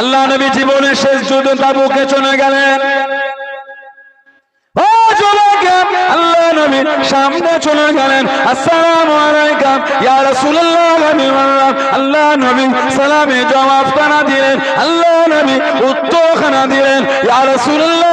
আল্লাহ নবী জীবনের শেষ যুদ্ধ তাবুকে চলে গেলেন। আল্লাহ নবী সামনে চলে গেলেন। আসসালামু আলাইকুম ইয়া রাসূলুল্লাহ। আল্লাহ নবী সালামে জবাব খানা দিলেন, আল্লাহ নবী উত্তর খানা দিলেন, ইয়া রাসূলুল্লাহ।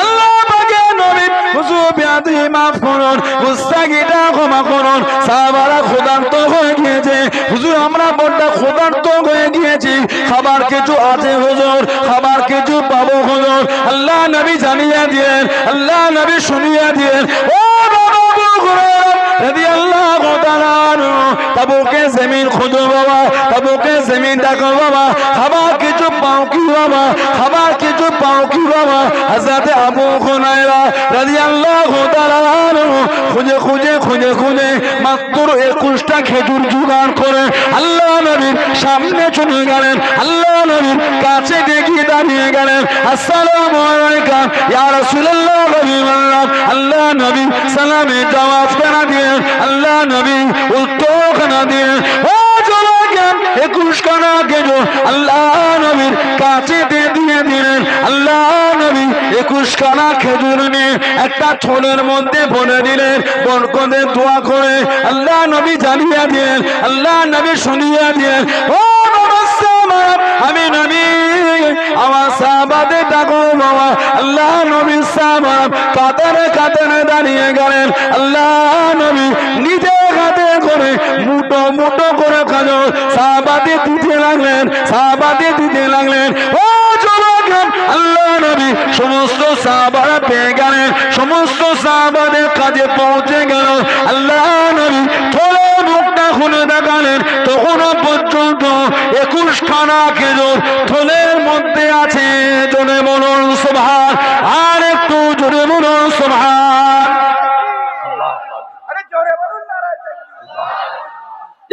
আল্লাহ পাকের নবী হুজুর বিয়াদি মাফ করুন, গুস্তাগিটা ক্ষমা করুন। সাহাবারা ক্ষুধার্ত হয়ে গিয়েছে, হুজুর আমরা বড্ড ক্ষুধার্ত হয়ে গিয়েছি, খাবার কিছু আছে হুজুর, খাবার কিছু পাবো হুজুর। আল্লাহ নবী জানিয়ে দিলেন, আল্লাহ নবী শুনিয়ে দিলেন, ও বাবা আবু হুরায়রা রাদিয়াল্লাহু তাআলা আনহু, তাবুকে জমিন খুঁজো বাবা, তাবুকে জমিন দেখো বাবা, খাবার কিছু পাও কি বাবা, খাবার কিছু পাও কি বাবা। হযরত আবু হুরায়রা রাদিয়াল্লাহু তাআলা আনহু খুঁজে খুঁজে খুঁজে খুঁজে মাত্র 21টা খেজুর জোগাড় করে আল্লাহ নবীর সামনে চলে গেলেন, আল্লাহ নবীর কাছে দেখে দাঁড়িয়ে গেলেন। আসসালামু আলাইকুম ইয়া রাসূলুল্লাহ। আল্লাহ নবী সালামে জবাব খানা দিলেন, আল্লাহ নবী উত্তর খানা দিলেন। ও জওয়ান 21 খানা খেজুর আল্লাহ নবীর কাছে দিয়ে দিলেন। আল্লাহ নবী 21 খানা খেজুর নিয়ে একটা থলের মধ্যে ভরে দিলেন, বরকতের দোয়া করে আল্লাহ নবী জানিয়ে দিলেন, আল্লাহ নবী শুনিয়ে দিলেন, ও আমি নবী আমার সাহাবাদের ডাকো বাবা। আল্লাহ নবী সাহাবা কাতারে কাতারে দাঁড়িয়ে গেলেন, আল্লাহ নবী নিজে হাতে করে মুঠো মুঠো করে খাজো সাহাবাদের দিতে লাগলেন, সাহাবাদের দিতে লাগলেন। ও যুবক আল্লাহ নবী সমস্ত সাহাবারা পেয়ে গেলেন, সমস্ত সাহাবাদের কাছে পৌঁছে গেল। আল্লাহ নবী থলে মুখটা খুলে দেখালেন, তখনও পর্যন্ত 21 খানা খেজুর থলের মধ্যে আছে। জোরে বলুন সুবহান, আর একটু জোরে বলুন সুবহান।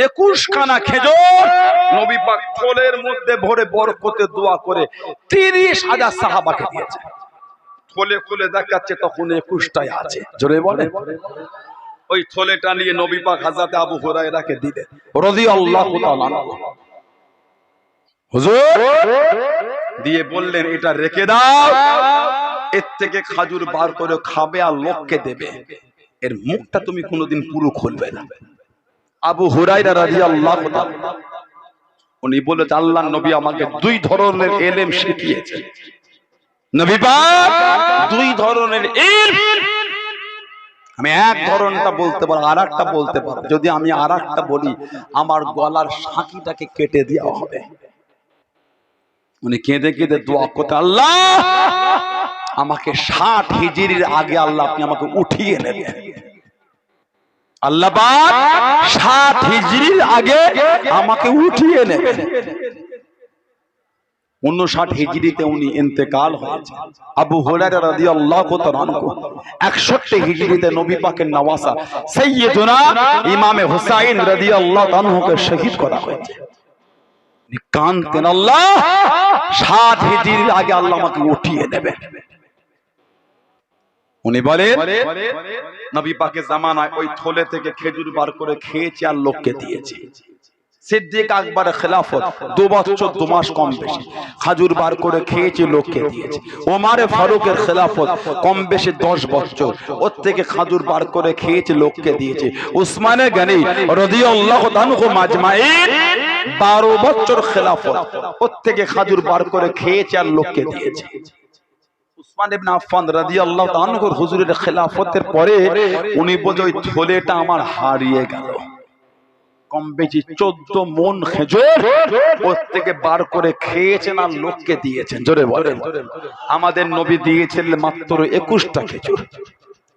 21 খানা খেজুর নবী পাক থলের মধ্যে ভরে বরকতে দোয়া করে 30,000 সাহাবাকে দিয়েছে। থলে খুলে দেখাচ্ছে তখন 21টাই আছে। জোরে বলেন। ওই থলেটা নিয়ে নবী পাক হযরত আবু হুরায়রাকে দিলেন রাদিয়াল্লাহু তাআলা আনহু। হুজুর দিয়ে বললেন এটা রেখে দাও, এর থেকে খাজুর বার করে খাবে আর লোককে দেবে, এর মুখটা তুমি কোনোদিন পুরো খুলবে না। আবু হুরায়রা রাদিয়াল্লাহু তাআলা উনি বলেন আল্লাহর নবী আমাকে 2 ধরনের ইলম শিখিয়েছেন। নবী পাক 2 ধরনের ইলম, আমি এক ধরনটা বলতে পারবো, আরেকটা বলতে পারবো। যদি আমি আরেকটা বলি আমার গলার শাঁখিটাকে কেটে দেওয়া হবে। উনি কেঁদে কেঁদে দোয়া করতে, আল্লাহ আমাকে 60 হিজরির আগে আল্লাহ আপনি আমাকে উঠিয়ে নেবেন। আল্লাহ পাক 60 হিজরির আগে আমাকে উঠিয়ে নেবেন। 59 হিজরিতে উনি ইন্তেকাল হয়েছে। আবু হুরায়রা রাদিয়াল্লাহু তাআলা আনহু 61 হিজরিতে নবী পাকের নওয়াসা সাইয়্যিদুনা ইমামে হুসাইন রাদিয়াল্লাহু আনহুকে শহীদ করা হয়েছে। কানতেন আল্লাহ 60 হিজরির আগে আল্লাহ আমাকে উঠিয়ে নেবেন। উনি বলেন নবী পাকের জামানায় ওই থলে থেকে খেজুর বার করে খেয়েছে আর লোককে দিয়েছে। সিদ্দিক আকবরের খেলাফত 2 বছর 2 মাস কম বেশি খাজুর বার করে খেয়েছে, লোককে দিয়েছে। ওমরে ফারুকের খেলাফত কম বেশি 10 বছর, ওর থেকে খাজুর বার করে খেয়েছে, লোককে দিয়েছে। উসমানে গনি রাদিয়াল্লাহু আনহু মাজমাইন 12 বছর খেলাফত, ওর থেকে খাজুর বার করে খেয়েছে আর লোককে দিয়েছে। উসমান ইবনে আফফান রাদিয়াল্লাহু আনহুর হুজুরের খেলাফতের পরে উনি বলে ওই থলেটা আমার হারিয়ে গেল। কম বেশি 14 মন খেজুর ওর থেকে বার করে খেয়েছেন আর লোককে দিয়েছেন। জোরে বলেন। আমাদের নবী দিয়েছিলেন মাত্র 21টা খেজুর।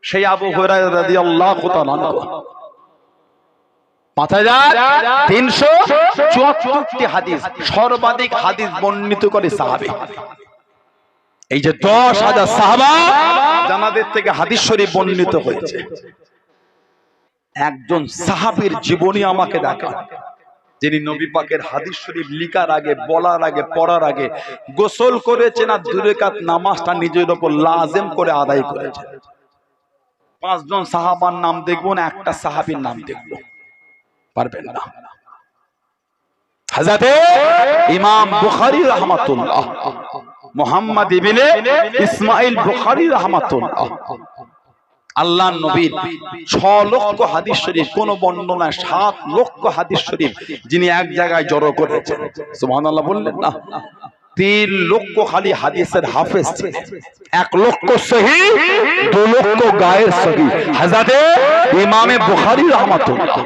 সেই আবু হুরায়রা রাদিয়াল্লাহু তাআলা আনহু 5374টি হাদিস, সর্বাধিক হাদিস বর্ণিত করে সাহাবী। এই যে 10,000 সাহাবা জানাদের থেকে হাদিস শরীফ বর্ণিত হয়েছে। একজন সাহাবীর জীবনী আমাকে দেখান যিনি নবী পাকের হাদিস শরীফ লিখার আগে, বলার আগে, পড়ার আগে গোসল করেছেন আর 2 রাকাত নামাজটা নিজের উপর লাজিম করে আদায় করেছেন। 5 জন সাহাবার নাম দেখব না, একটা সাহাবীর নাম দেখব, পারবেন না। হযরতে ইমাম বুখারী রাহমাতুল্লাহ, মুহাম্মদ ইবনে ইসমাইল বুখারী রাহমাতুল্লাহ, আল্লাহর নবীর 6 লক্ষ হাদিস শরীফ, কোন বর্ণনায় 7 লক্ষ হাদিস শরীফ যিনি এক জায়গায় জড়ো করেছেন। সুবহানাল্লাহ বললেন না? 3 লক্ষ খালি হাদিসের হাফেজ ছিলেন, 1 লক্ষ সহিহ, 2 লক্ষ গায়ের সহিহ হযরতে ইমামে বুখারী রাহমাতুল্লাহ।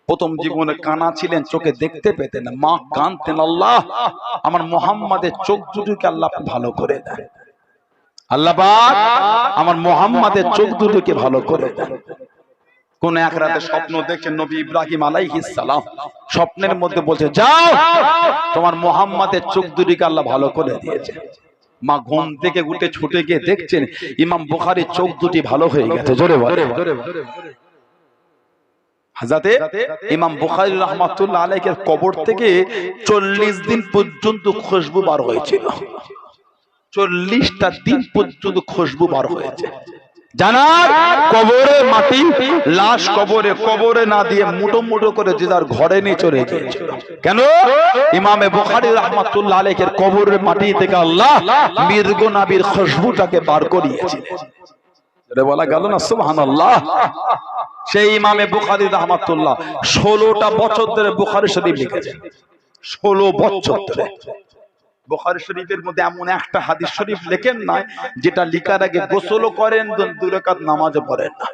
প্রথম জীবনে কানা ছিলেন, চোখে দেখতে পেতেন না, মা কাঁদতেন, আল্লাহ আমার মুহাম্মাদের চোখ দুটোকে আল্লাহ ভালো করে দেন, আল্লাহ পাক আমার মুহাম্মাদের চোখ দুটোকে ভালো করে দেন। কোন এক রাতে স্বপ্ন দেখেন নবী ইব্রাহিম আলাইহিস সালাম, স্বপ্নের মধ্যে বলছে যাও তোমার মুহাম্মাদের চোখ দুটোকে আল্লাহ ভালো করে দিয়েছে। মা ঘুম থেকে উঠে ছুটে গিয়ে দেখছেন ইমাম বুখারীর চোখ দুটি ভালো হয়ে গেছে। জোরে বলে হযরতে ইমাম বুখারী রাহমাতুল্লাহ আলাইহির কবর থেকে 40 দিন পর্যন্ত খুশবু বার হয়েছিল। 40টা দিন পর্যন্ত খুশবু বার হয়েছে। জানার কবরে মাটি, লাশ কবরে না দিয়ে মুঠো মুঠো করে যে যার ঘরে নিয়ে চলে গিয়েছিল। কেন? ইমামে বুখারী রাহমাতুল্লাহ আলাইহির কবরের মাটি থেকে আল্লাহ মির্গ নবীর খুশবুটাকে বার করিয়েছিলেন। এটা বলা গেল না? সুবহানাল্লাহ। সেই ইমামে বুখারী রাহমাতুল্লাহ 16টা বছর ধরে বুখারী শরীফ লিখেছেন। 16 বছর ধরে বুখারী শরীফের মধ্যে এমন একটা হাদিস শরীফ লেখেন না যেটা লিখার আগে গোসলও করেন, 2 রাকাত নামাজও পড়েন না।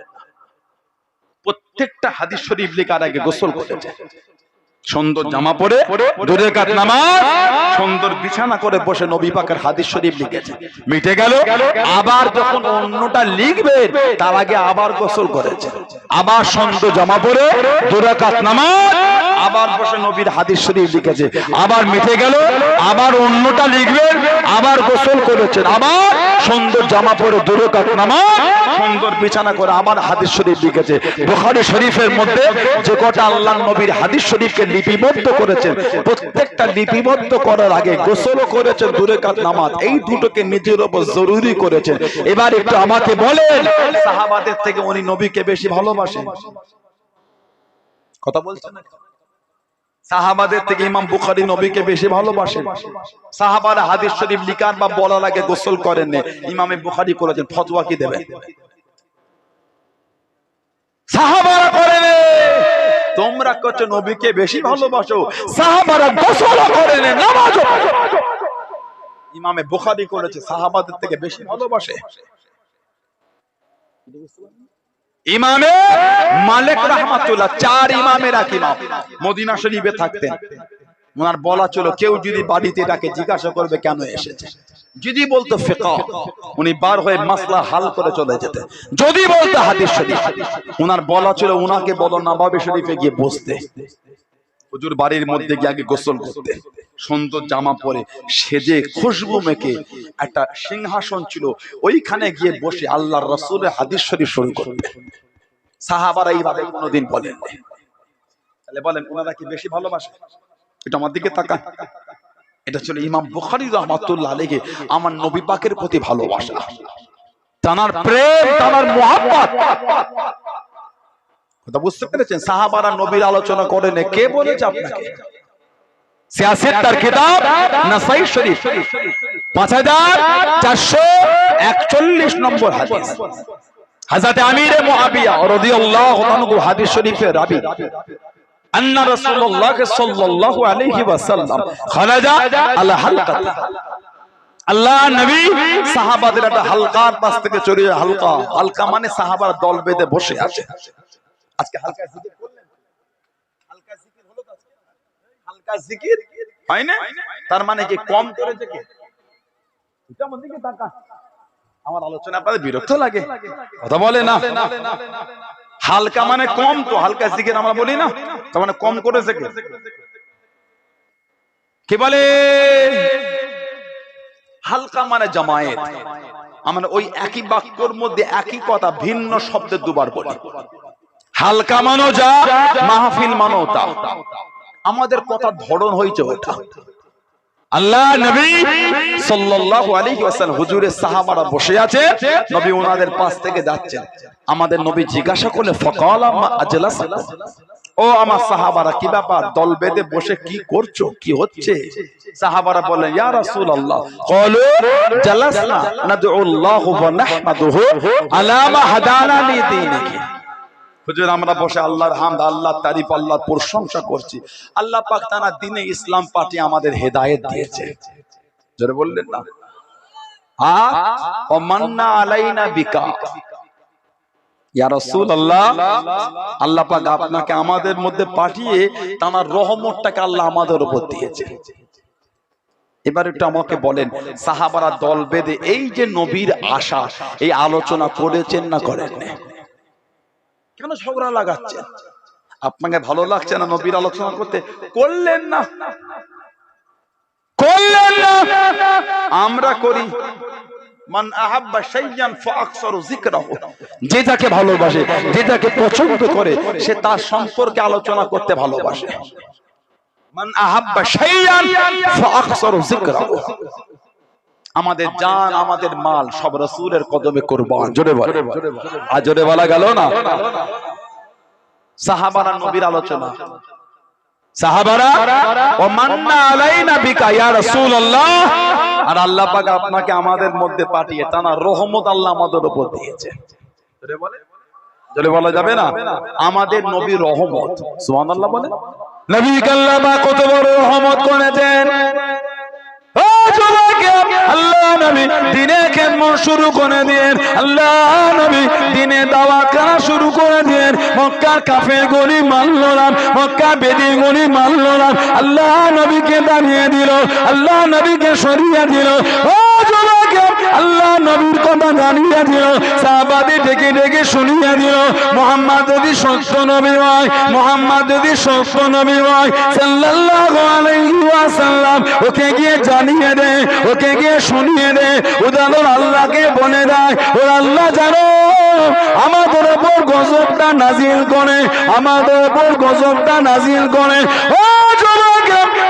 প্রত্যেকটা হাদিস শরীফ লেখার আগে গোসল করেছেন, সুন্দর জামা পরে 2 রাকাত নামাজ, সুন্দর বিছানা করে বসে নবী পাকের হাদিস শরীফ লিখেছেন। মিটে গেল, আবার যখন অন্যটা লিখবেন তার আগে আবার গোসল করেছেন, আবার সুন্দর জামা পরে 2 রাকাত নামাজ, আবার বসে নবীর হাদিস শরীফ লিখেছে। আবার মিটে গেল, আবার অন্যটা লিখবেন, আবার গোসল করেছেন, আবার সুন্দর জামা পরে 2 রাকাত নামাজ, সুন্দর বিছানা করে আবার হাদিস শরীফ লিখেছে। বুখারী শরীফের মধ্যে যে কটা আল্লাহর নবীর হাদিস শরীফকে লিপিবদ্ধ করেছেন, প্রত্যেকটা লিপিবদ্ধ করার আগে গোসলও করেছেন, 2 রাকাত নামাজ, এই দুটোকে নিজের উপর জরুরি করেছেন। এবার একটু আমাকে বলেন, সাহাবাদের থেকে উনি নবীকে বেশি ভালোবাসেন? কথা বলছেন না? সাহাবাদের থেকে ইমাম বুখারী নবীকে বেশি ভালোবাসেন। সাহাবারা হাদিস শরীফ লিখার বা বলার আগে গোসল করেন না, ইমামে বুখারী করেছেন। ফতোয়া কি দেবেন? সাহাবারা করেন, তোমরা কত নবীকে বেশি ভালোবাসো, সাহাবারা গোসল করেন, নামাজও পড়ে। ইমামে বুখারী করেছে সাহাবাদের থেকে বেশি ভালোবাসে। ইমামে মালিক রাহমাতুল্লাহ, 4 ইমামের এক ইমাম, মদিনা শরীফে থাকতেন। ওনার বলা ছিল কেউ যদি বাড়িতে তাকে জিজ্ঞাসা করবে কেন এসেছে, যদি বলতো ফিকহ, উনি বার হয়ে মাসলা হাল করে চলে যেতেন। যদি বলতো হাদিস শরীফ, ওনার বলা ছিল উনাকে বলো নববী শরীফে গিয়ে বসতে। হুজুর বাড়ির মধ্যে গিয়ে আগে গোসল করতে, সুন্দর জামা পরে সেজে খুশবু মেখে একটা সিংহাসন ছিল, ওইখানে গিয়ে বসে আল্লাহর রাসূলের হাদিস শরীফ শুরু করতে। সাহাবারা এইভাবে কোনোদিন বলেন। তাহলে বলেন ওনারা কি বেশি ভালোবাসে? এটা আমার দিকে তাকান। এটা ছিল ইমাম বুখারী রাহমাতুল্লাহ আলাইহি আমার নবী পাকের প্রতি ভালোবাসা, তানার প্রেম, তানার মুহাব্বত। কথা বুঝতে পেরেছেন? সাহাবারা নবীর আলোচনা করেন, কে বলেছে আপনাকে? সিয়াসিত্তার কিতাব নাসাই শরীফ 5441 নম্বর হাদিস। হযরত আমির মুআবিয়া রাদিয়াল্লাহু আনহু হাদিস শরীফের রাবী, আন্না রাসূলুল্লাহ সাল্লাল্লাহু আলাইহি ওয়াসাল্লাম খারাজা আলা হালকা, আল্লাহ নবী সাহাবাদের একটা হালকার পাশ থেকে চলে যায়। হালকা মানে সাহাবারা দল বেঁধে বসে আছে। আজকে হালকা জিকির করলেন, হালকা জিকির হলো তো আজকে? হালকা জিকির হয় না? তার মানে কি কম করেছে কে? এটা আমার দিকে তাকান। আমার আলোচনা আপনাদের বিরক্ত লাগে? কথা বলে না। হালকা মানে কম, তো হালকা জিকির আমরা বলি না, তার মানে কম করেছে কে? কি বলে? হালকা মানে জামায়াত। আমরা ওই একই বাক্যের মধ্যে একই কথা ভিন্ন শব্দে দুবার বলি। হালকা মানো যা, মাহফিল মানো তা। আমাদের কথার ধরন হয়েছে ওটা। আল্লাহ নবী সাল্লাল্লাহু আলাইহি ওয়াসাল্লাম হুজুরের সাহাবারা বসে আছে, নবী ওনাদের পাশ থেকে যাচ্ছেন। আমাদের নবী জিজ্ঞাসা করলে ফাকালা মা আজলাসাকুম, ও ও আমার সাহাবারা, কি ব্যাপার? দল বেঁধে বসে কি করছো, কি হচ্ছে? সাহাবারা বলেন, ইয়া রাসূলুল্লাহ, ক্বালু জালাসনা নাদউল্লাহ ওয়া নাহমাদুহু আলা মা হাদানা লিদীনিহি। হুজুর, আমরা বসে আল্লাহর হামদ, আল্লাহর তারিফ, আল্লাহর প্রশংসা করছি। আল্লাহ পাক তাআলা দ্বীনে ইসলাম পাঠিয়ে আমাদের হেদায়েত দিয়েছে। জোরে বললেন না? ও মান্না আলাইনা বিকা, ইয়া রাসূলুল্লাহ, আল্লাহ পাক আপনাকে আমাদের মধ্যে পাঠিয়ে তার রহমতটাকে আল্লাহ আমাদের উপর দিয়েছে। এবার একটু আমাকে বলেন, সাহাবারা দল বেঁধে এই যে নবীর আশা, এই আলোচনা করেছেন না করেন? কেন ঝগড়া লাগাচ্ছেন? আপনাকে ভালো লাগছে না নবীর আলোচনা করতে? করলেন না, করলেন না, আমরা করি। মান আহাব্বা শাইয়ান ফাআকসারু যিকরাহু, যে যাকে ভালোবাসে, যে যাকে পছন্দ করে, সে তার সম্পর্কে আলোচনা করতে ভালোবাসে। মান আহাব্বা শাইয়ান ফাআকসারু যিকরাহু। আমাদের জান, আমাদের মাল সব রাসূলের কদমে কুরবান। জোরে বলে, আর জোরে বলা গেল না? সাহাবারা নবীর আলোচনা, সাহাবারা ও মান্না আলাইনা বিকা ইয়া রাসূলুল্লাহ, আর আল্লাহ পাক আপনাকে আমাদের মধ্যে পাঠিয়ে তার রহমত আল্লাহ আমাদের উপর দিয়েছে। জোরে বলে, জোরে বলা যাবে না? আমাদের নবী রহমত। সুবহানাল্লাহ বলে। নবী আল্লাহ পাক কত বড় রহমত করেছেন। ও যুবক, আল্লাহ নবী দিনে খেদমত শুরু করে দিয়েন। আল্লাহ নবী দিনে দাওয়াত করা শুরু করে দিয়েন। মক্কার কাফের গলি মানল না, মক্কা বেদী গলি মানল না। আল্লাহ নবীকে দাঁড়িয়ে দিল, আল্লাহ নবীকে সরিয়ে দিল। ও যুবক, আল্লাহ নবীর কথা জানিয়ে দিল, সাহাবাদের ডেকে ডেকে শুনিয়ে দিল, মুহাম্মদ যদি সত্য নবী হয়, মুহাম্মদ যদি সত্য নবী হয় সাল্লাল্লাহু আলাইহি ওয়াসাল্লাম, ওকে গিয়ে জানিয়ে দে, ওকে গিয়ে শুনিয়ে দে, উদাহরণ আল্লাহকে বলে দেয়, ও আল্লাহ জানো আমাদের উপর গজবটা নাজিল করে, আমাদের উপর গজবটা নাজিল করে। ও যুবক,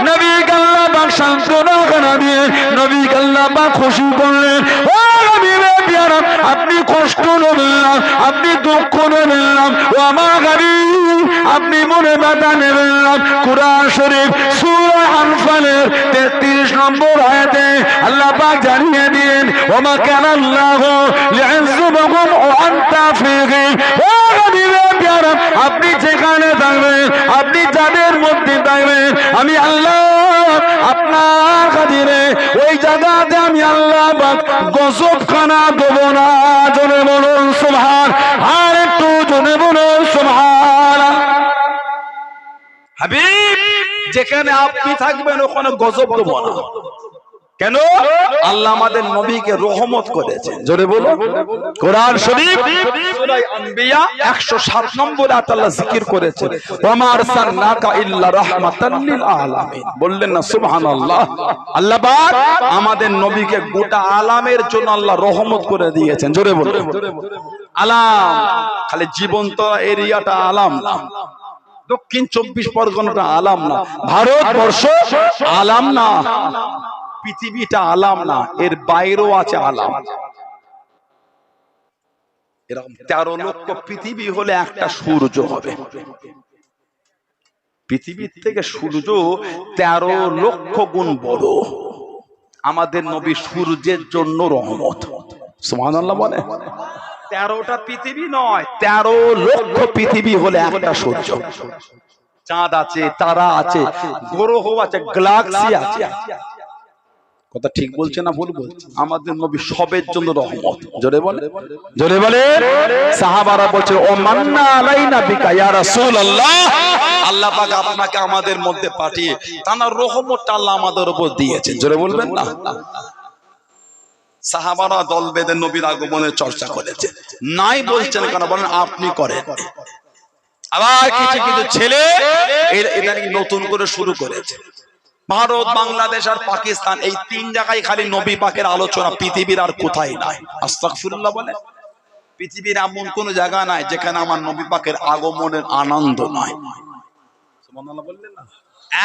নবী আল্লাহ পাক সান্ত্বনা দিয়ে নবী আল্লাহ পাক খুশি করলেন। ও নবী প্যারা, আপনি কষ্ট নেবেন না, আপনি দুঃখ নেবেন না, ও আমার গরীব, আপনি মনে ব্যথা নেবেন না। কুরআন শরীফ সূরা আনফালের 33 নম্বর আয়াতে আল্লাহ পাক জানিয়ে দিয়েন, ওমা কানা আল্লাহু লিয়াযুবাকুম ওয়া আনতা ফীহিম। ও নবী প্যারা, আপনি যেখানে থাকবেন, আপনি যাদের মধ্যে থাকবেন, আমি আল্লাহ আপনার খাতিরে ওই জায়গাতে আমি আল্লাহ পাক গজব খানা দেব না। জোরে বলুন সুবহান, আর একটু জোরে বলুন সুবহান। হাবিব, যেখানে আপনি থাকবেন ওখানে গজব দেব না। কেন? আল্লাহ আমাদের নবীকে রহমত করেছেন। জোরে বলুন। কোরআন শরীফ সূরা আনবিয়া 107 নম্বর আয়াত আল্লাহ জিকির করেছেন, ওয়া মা আরসালনাকা ইল্লা রাহমাতাল লিল আলামিন। বললেন না সুবহানাল্লাহ? আল্লাহ পাক আমাদের নবীকে গোটা আলামের জন্য আল্লাহ রহমত করে দিয়েছেন। জোরে বলুন। আলাম, খালি জীবন্ত এরিয়াটা আলাম না, দক্ষিণ 24 পরগনাটা আলাম না, ভারতবর্ষ আলাম না, পৃথিবীটা আলাম না, এর বাইরেও আছে আলাম। এরকম 13 লক্ষ পৃথিবী হলে একটা সূর্য হবে। পৃথিবীর থেকে সূর্য 13 লক্ষ গুণ বড়। আমাদের নবী সূর্যের জন্য রহমত। সুবহানাল্লাহ বলে। 13টা পৃথিবী নয়, 13 লক্ষ পৃথিবী হলে একটা সূর্য। চাঁদ আছে, তারা আছে, গ্রহ আছে, গ্যালাক্সি আছে। কথা ঠিক বলছে না ভুল বলছে? আমাদের নবী সবের জন্য রহমত। জোরে বলে, জোরে বলে। সাহাবারা বলছে, ও মান্না আলাইনা বিকা ইয়া রাসূলুল্লাহ, আল্লাহ পাক আপনাকে আমাদের মধ্যে পাঠিয়ে তার রহমতটা আল্লাহ আমাদের উপর দিয়েছেন। জোরে বলবেন না? সাহাবারা দল বেঁধে নবীর আগমনের চর্চা করেছে। নাই বলছেন কেন? বলেন আপনি করেন। আবার কিছু কিছু ছেলে এটা নতুন করে শুরু করেছে। ভারত, বাংলাদেশ আর পাকিস্তান, এই 3 জায়গায় খালি নবী পাকের আলোচনা, পৃথিবীর আর কোথায় নাই। আস্তাগফিরুল্লাহ বলে। পৃথিবীর এমন কোন জায়গা নাই যেখানে আমার নবী পাকের আগমনের আনন্দ নাই। সুবহানাল্লাহ বললেন না?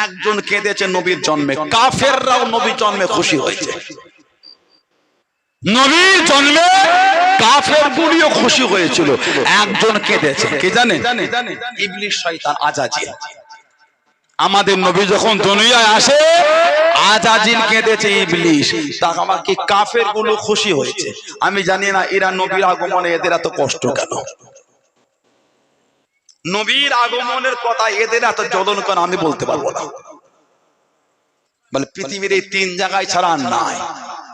একজন কেঁদেছে নবীর জন্মে, কাফেররাও নবীর জন্মে খুশি হয়েছে। নবীর জন্মে কাফের গুলিও খুশি হয়েছিল, একজন কেঁদেছে, কে জানে? ইবলিস শয়তান আজাজিল। আমাদের নবী যখন দুনিয়ায় আসে আজাজিল কেঁদেছে, ইবলিস, তাহলে কি কাফের গুলো খুশি হয়েছে? আমি জানি না এরা নবীর আগমনে এদের এত কষ্ট কেন। নবীর আগমনের কথা এদের এত জ্বলন কেন আমি বলতে পারবো না। বলে পৃথিবীর এই 3 জায়গায় ছাড়া আর নাই।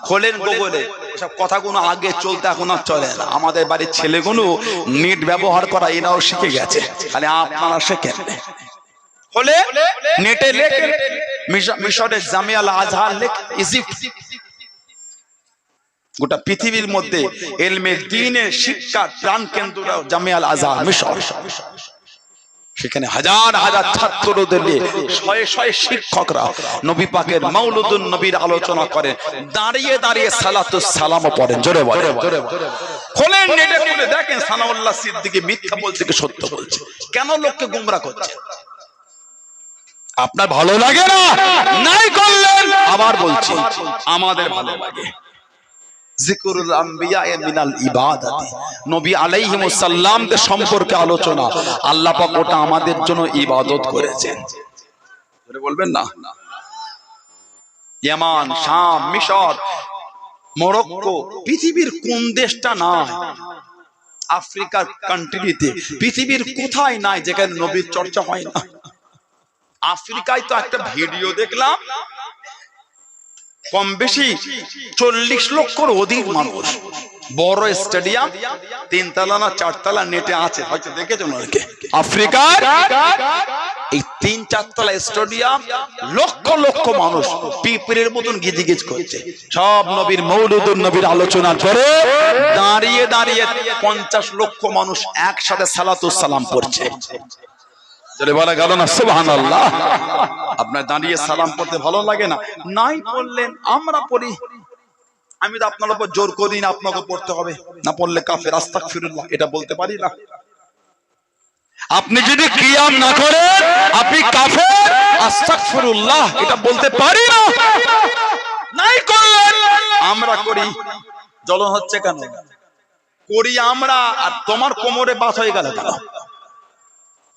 খোলেন গুগলে, সব কথাগুলো আগে চলতে এখন আর চলে না। আমাদের বাড়ির ছেলেগুলো নেট ব্যবহার করা এরাও শিখে গেছে, খালি আপনারা শেখেন। হলে নেটে লেখেন মিশরের জামিয়া আল আজহার লেখ, ইজিপ্ট, গোটা পৃথিবীর মধ্যে ইলমে দ্বীনের শিক্ষার প্রাণ কেন্দ্র জামিয়া আল আজহার মিশর। সেখানে হাজার হাজার ছাত্রদের নিয়ে শয়ে শয়ে শিক্ষকরা নবী পাকের মাউলুদুন নবীর আলোচনা করেন, দাঁড়িয়ে দাঁড়িয়ে সালাতুস সালামও পড়েন। জোরে বলে, খোলেন নেটে খুলে দেখেন সানাউল্লাহ সিদ্দিকী মিথ্যা বলছে কি সত্য বলছে। কেন লোককে গোমরাহ করছে? আপনার ভালো লাগে না? নাই করলেন। আবার বলছি আমাদের ভালো লাগে। যিকরুল আম্বিয়া মিনাল ইবাদাতি, নবী আলাইহিমুস সালামদের সম্পর্কে আলোচনা, আল্লাহ পাক ওটা আমাদের জন্য ইবাদত করেছেন। বলবেন না? ইয়ামান, শাম, মিশর, মরক্কো, পৃথিবীর কোন দেশটা নাই, আফ্রিকার কান্ট্রিতে পৃথিবীর কোথায় নাই যেখানে নবীর চর্চা হয় না? আফ্রিকায় তো একটা ভিডিও দেখলাম, কম বেশি 40 লক্ষর অধিক মানুষ, বড় স্টেডিয়াম, 3 তলা না 4 তলা, নেটে আছে, হয়তো দেখেছেন অনেকে। আফ্রিকার এই 3-4 তলা স্টেডিয়াম, লক্ষ লক্ষ মানুষ পিঁপড়ের মতন গিজগিজ করছে। সব নবীর মৌলুদুন নবীর আলোচনার পরে দাঁড়িয়ে দাঁড়িয়ে 50 লক্ষ মানুষ একসাথে সালাতুস সালাম পড়ছে। বলা গেল না সুবহানাল্লাহ। আপনার দাঁড়িয়ে সালাম পড়তে ভালো লাগে না? নাই পড়লেন, আমরা পড়ি। আমি তো আপনার উপর জোর করি না আপনাকে পড়তে হবে, না পড়লে কাফের, আস্তাগফিরুল্লাহ এটা বলতে পারি না। আপনি যদি কিয়াম না করেন আপনি কাফের, আস্তাগফিরুল্লাহ এটা বলতে পারি না। নাই করলেন, আমরা করি। জ্বলন হচ্ছে কেন? করি আমরা, আর তোমার কোমরে বাত হয়ে গেল কেন?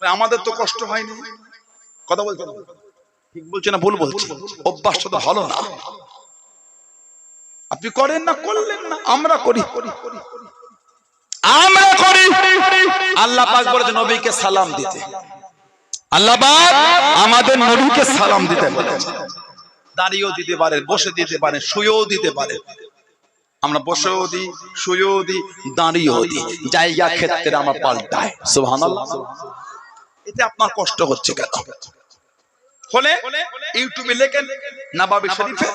আমাদের তো কষ্ট হয়নি। কথা বলছেন ঠিক বলছে না ভুল বলছে? অভ্যাসটা তো ভালো না। আপনি করেন না, করলেন না, আমরা করি, আমরা করি। আল্লাহ পাক বলেছে নবীকে সালাম দিতে। আল্লাহ পাক আমাদের নবীকে সালাম দিতে বলেছে। দাঁড়িয়েও দিতে পারেন, বসে দিতে পারেন, শুয়েও দিতে পারেন। আমরা বসেও দিই, শুয়েও দিই, দাঁড়িয়েও দিই, জায়গা ক্ষেত্রে আমরা পাল্টাই। সুবহানাল্লাহ। এতে আপনার কষ্ট হচ্ছে কেন? হলে ইউটিউবে লেখেন নবাবী শরীফে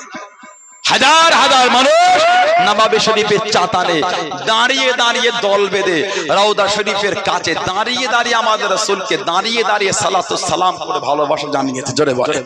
হাজার হাজার মানুষ নবাবী শরীফের চাতালে দাঁড়িয়ে দাঁড়িয়ে দল বেঁধে রওজা শরীফের কাছে দাঁড়িয়ে দাঁড়িয়ে আমাদের রাসূলকে দাঁড়িয়ে দাঁড়িয়ে সালাতুস সালাম করে ভালোবাসা জানিয়েছে। জোরে বলে।